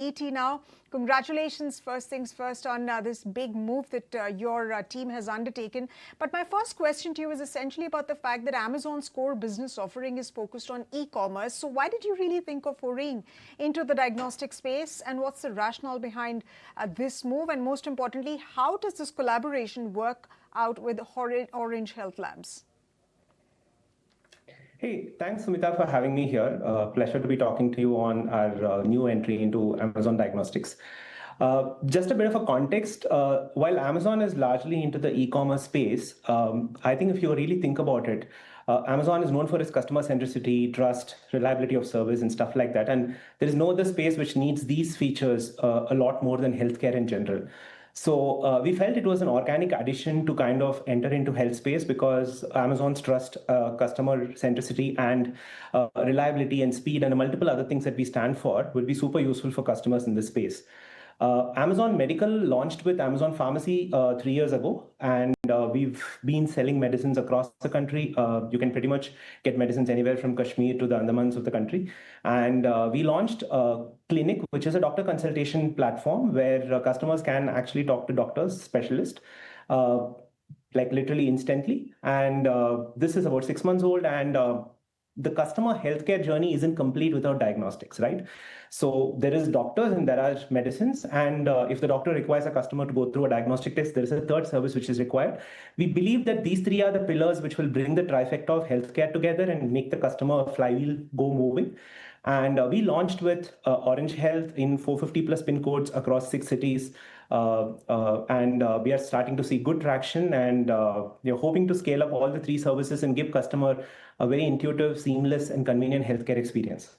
now. Congratulations, first things first, on this big move that your team has undertaken. But my first question to you is essentially about the fact that Amazon's core business offering is focused on e-commerce. So why did you really think of foraying into the diagnostic space, and what's the rationale behind this move? And most importantly, how does this collaboration work out with Orange Health Labs? Hey, thanks, Sumita, for having me here. Pleasure to be talking to you on our new entry into Amazon Diagnostics. Just a bit of a context, while Amazon is largely into the e-commerce space, I think if you really think about it, Amazon is known for its customer centricity, trust, reliability of service, and stuff like that. And there is no other space which needs these features a lot more than healthcare in general. So we felt it was an organic addition to kind of enter into health space, because Amazon's trust, customer centricity, and reliability and speed, and multiple other things that we stand for would be super useful for customers in this space. Amazon Medical launched with Amazon Pharmacy 3 years ago, and we've been selling medicines across the country. You can pretty much get medicines anywhere from Kashmir to the Andamans of the country. And we launched Clinic, which is a doctor consultation platform where customers can actually talk to doctors, specialists, like literally instantly. And this is about 6 months old, and the customer healthcare journey isn't complete without diagnostics, right? So there is doctors and there are medicines. And if the doctor requires a customer to go through a diagnostic test, there is a third service which is required. We believe that these three are the pillars which will bring the trifecta of healthcare together and make the customer flywheel go moving. And we launched with Orange Health in 450 plus pin codes across 6 cities. And we are starting to see good traction, and we are hoping to scale up all the three services and give customer a very intuitive, seamless, and convenient healthcare experience.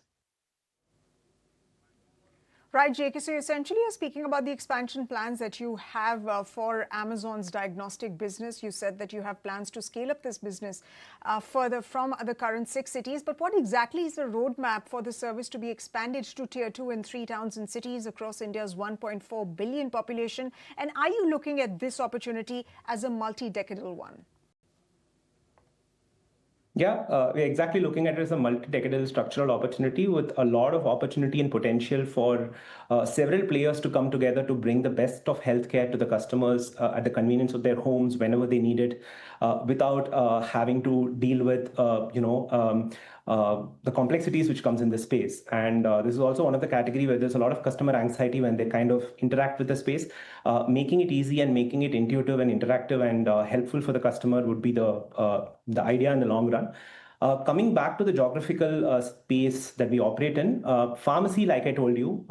Right, JK. So essentially, you're speaking about the expansion plans that you have for Amazon's diagnostic business. You said that you have plans to scale up this business further from the current 6 cities. But what exactly is the roadmap for the service to be expanded to Tier 2 and 3 towns and cities across India's 1.4 billion population? And are you looking at this opportunity as a multi-decadal one? Yeah, we're exactly looking at it as a multi-decadal structural opportunity with a lot of opportunity and potential for several players to come together to bring the best of healthcare to the customers at the convenience of their homes whenever they need it, without having to deal with, the complexities which comes in this space. And this is also one of the category where there's a lot of customer anxiety when they kind of interact with the space. Making it easy and making it intuitive and interactive and helpful for the customer would be the idea in the long run. Coming back to the geographical space that we operate in, pharmacy, like I told you,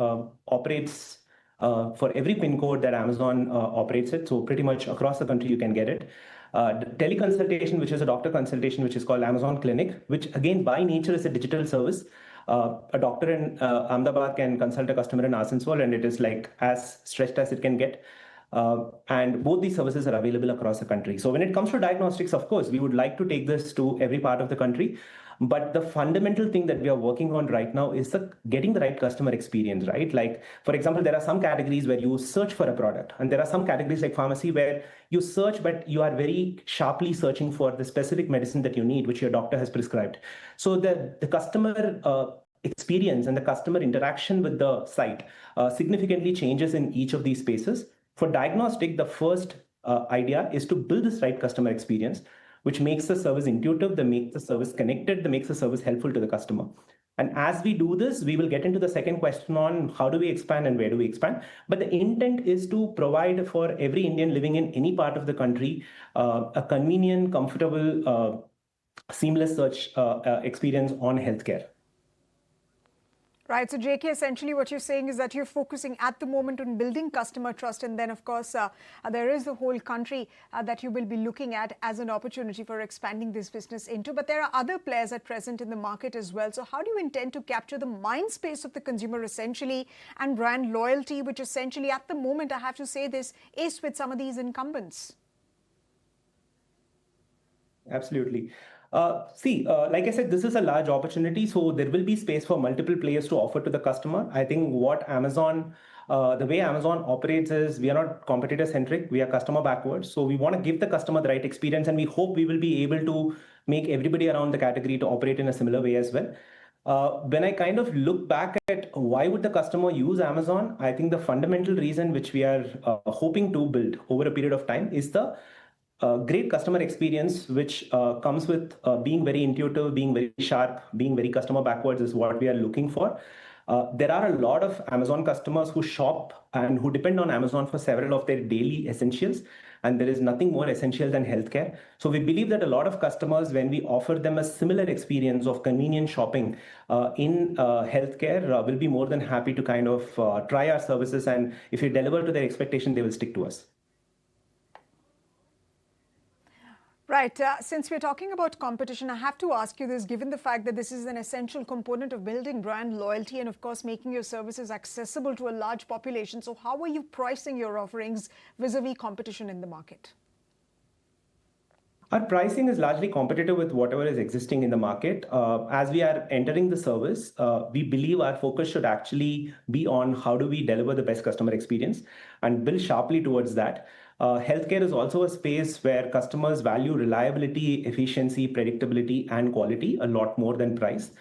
operates for every pin code that Amazon operates it. So pretty much across the country, you can get it. Teleconsultation, which is a doctor consultation, which is called Amazon Clinic, which again, by nature, is a digital service. A doctor in Ahmedabad can consult a customer in Asansol, and it is like as stretched as it can get. And both these services are available across the country. So when it comes to diagnostics, of course, we would like to take this to every part of the country. But the fundamental thing that we are working on right now is getting the right customer experience, right? Like, for example, there are some categories where you search for a product, and there are some categories like pharmacy where you search, but you are very sharply searching for the specific medicine that you need, which your doctor has prescribed. So the customer experience and the customer interaction with the site significantly changes in each of these spaces. For diagnostic, the first idea is to build this right customer experience, which makes the service intuitive, that makes the service connected, that makes the service helpful to the customer. And as we do this, we will get into the second question on how do we expand and where do we expand. But the intent is to provide for every Indian living in any part of the country a convenient, comfortable, seamless search experience on healthcare. Right. So, JK, essentially what you're saying is that you're focusing at the moment on building customer trust. And then, of course, there is the whole country that you will be looking at as an opportunity for expanding this business into. But there are other players at present in the market as well. So how do you intend to capture the mind space of the consumer, essentially, and brand loyalty, which essentially at the moment, I have to say this, is with some of these incumbents? Absolutely. Like I said, this is a large opportunity, so there will be space for multiple players to offer to the customer. I think the way Amazon operates is we are not competitor centric, we are customer backwards. So we want to give the customer the right experience, and we hope we will be able to make everybody around the category to operate in a similar way as well. When I kind of look back at why would the customer use Amazon, I think the fundamental reason which we are hoping to build over a period of time is the great customer experience, which comes with being very intuitive, being very sharp, being very customer backwards is what we are looking for. There are a lot of Amazon customers who shop and who depend on Amazon for several of their daily essentials. And there is nothing more essential than healthcare. So we believe that a lot of customers, when we offer them a similar experience of convenient shopping in healthcare, will be more than happy to kind of try our services. And if we deliver to their expectation, they will stick to us. Right. Since we're talking about competition, I have to ask you this, given the fact that this is an essential component of building brand loyalty and, of course, making your services accessible to a large population. So how are you pricing your offerings vis-a-vis competition in the market? Our pricing is largely competitive with whatever is existing in the market. As we are entering the service, we believe our focus should actually be on how do we deliver the best customer experience and build sharply towards that. Healthcare is also a space where customers value reliability, efficiency, predictability, and quality a lot more than price.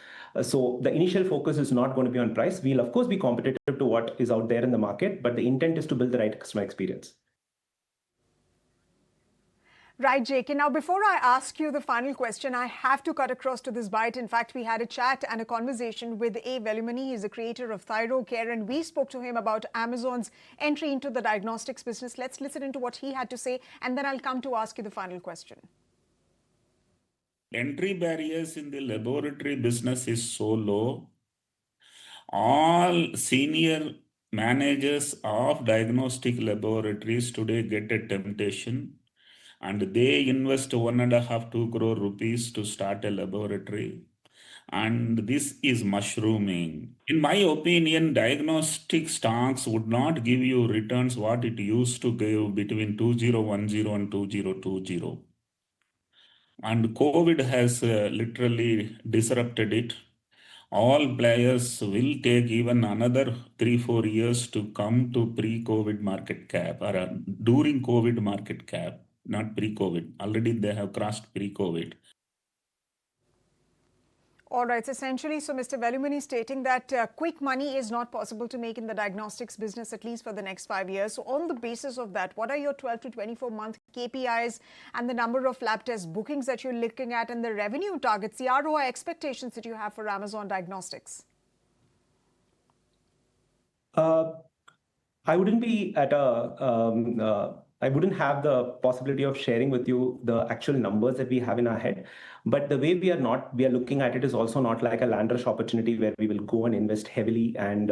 So the initial focus is not going to be on price. We'll, of course, be competitive to what is out there in the market, but the intent is to build the right customer experience. Right, JK. Now, before I ask you the final question, I have to cut across to this bite. In fact, we had a chat and a conversation with A. Velumani. He's the creator of Thyro Care, and we spoke to him about Amazon's entry into the diagnostics business. Let's listen into what he had to say, and then I'll come to ask you the final question. Entry barriers in the laboratory business is so low. All senior managers of diagnostic laboratories today get a temptation, and they invest 1.5-2 crore rupees to start a laboratory. And this is mushrooming. In my opinion, diagnostic stocks would not give you returns what it used to give between 2010 and 2020. And COVID has literally disrupted it. All players will take even another 3-4 years to come to pre-COVID market cap or during COVID market cap, not pre-COVID. Already they have crossed pre-COVID. All right. Essentially, so Mr. Velumani stating that quick money is not possible to make in the diagnostics business, at least for the next 5 years. So on the basis of that, what are your 12 to 24 month KPIs and the number of lab test bookings that you're looking at and the revenue targets, the ROI expectations that you have for Amazon Diagnostics? I wouldn't be at I wouldn't have the possibility of sharing with you the actual numbers that we have in our head. But the way we are looking at it is also not like a land rush opportunity where we will go and invest heavily and,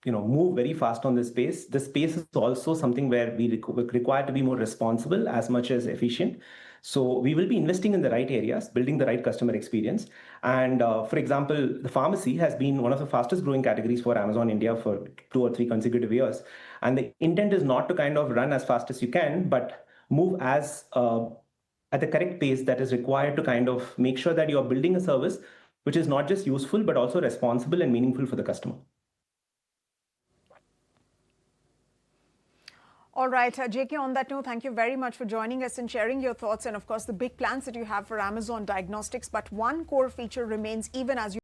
move very fast on this space. The space is also something where we require to be more responsible as much as efficient. So we will be investing in the right areas, building the right customer experience. And for example, the pharmacy has been one of the fastest growing categories for Amazon India for 2 or 3 consecutive years. And the intent is not to kind of run as fast as you can, but move as at the correct pace that is required to kind of make sure that you are building a service which is not just useful, but also responsible and meaningful for the customer. All right, JK, on that note, thank you very much for joining us and sharing your thoughts and, of course, the big plans that you have for Amazon Diagnostics. But one core feature remains even as you